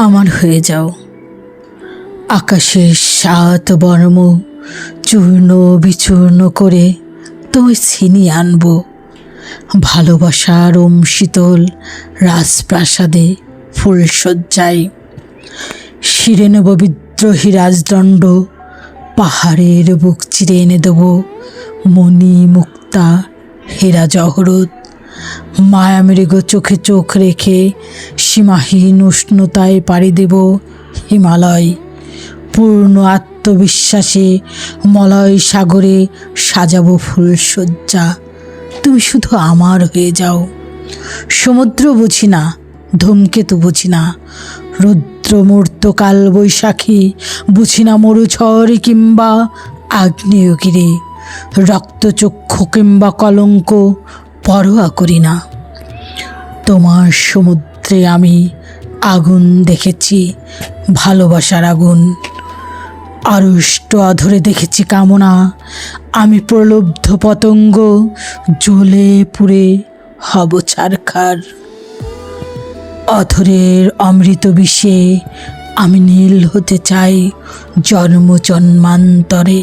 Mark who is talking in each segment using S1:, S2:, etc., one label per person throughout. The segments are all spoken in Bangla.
S1: আমার হয়ে যাও। আকাশের 7 বর্ম চূর্ণ বিচূর্ণ করে তোমায় ছিনিয়ে আনবো ভালোবাসার শীতল রাজপ্রাসাদে ফুলশয্যায়। শিরে নেব বিদ্রোহী রাজদণ্ড, পাহাড়ের বুক চিরে এনে দেব মণি মুক্তা হীরা জহরত। মায়ামৃগ চোখে চোখ রেখে সীমাহীন উষ্ণতায় পাড়ি দেব হিমালয়। পূর্ণ আত্মবিশ্বাসে মলয় সাগরে সাজাবো ফুলশয্যা। তুমি শুধু আমার হয়ে যাও। সমুদ্র বুঝি না, ধূমকেতু বুঝি না, রুদ্রমূর্ত কাল বৈশাখী বুঝি না, মরুঝড় কিংবা আগ্নেয়গিরি, রক্তচক্ষু কিংবা কলঙ্ক পরোয়া করি না। তোমার সমুদ্রে আমি আগুন দেখেছি, ভালোবাসার আগুন। আড়ষ্ট অধরে দেখেছি কামনা। আমি প্রলুব্ধ পতঙ্গ, জ্বলে পুড়ে হব ছারখার। অধরের অমৃত বিষে আমি নীল হতে চাই জন্ম জন্মান্তরে।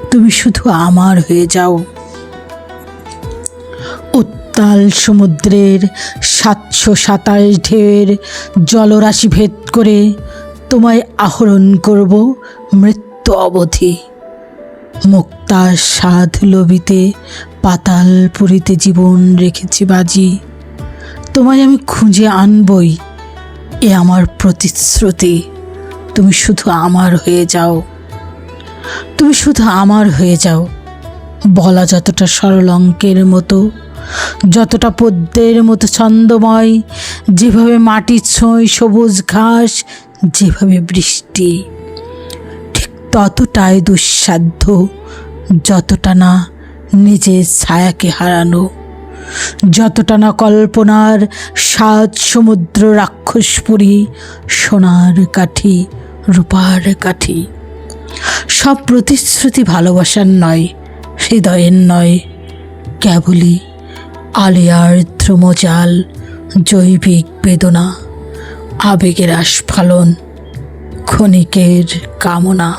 S1: তুমি শুধু আমার হয়ে যাও। উত্তাল সমুদ্রের 727 ঢেউয়ের জলরাশি ভেদ করে তোমায় আহরণ করব মৃত্যু অবধি। মুক্তার স্বাদ লোভিতে পাতাল পুরীতে জীবন রেখেছি বাজি। তোমায় আমি খুঁজে আনবই, এ আমার প্রতিশ্রুতি। তুমি শুধু আমার হয়ে যাও। তুমি শুধু আমার হয়ে যাও। বলা যতটা সরল অঙ্কের মতো, যতটা পদ্মের মতো ছন্দময়, যেভাবে মাটি ছোঁয় সবুজ ঘাস, যেভাবে বৃষ্টি, ঠিক ততটাই দুঃসাধ্য যতটা না নিজের ছায়াকে হারানো, যতটা না কল্পনার 7 সমুদ্র রাক্ষসপুরী, সোনার কাঠি রূপার কাঠি। সব প্রতিশ্রুতি ভালোবাসার নয়, হৃদয়ের নয়, কেবলই আলিয়ার ধ্রুমজাল, জৈবিক বেদনা, আবেগের আস্ফালন, ক্ষণিকের কামনা।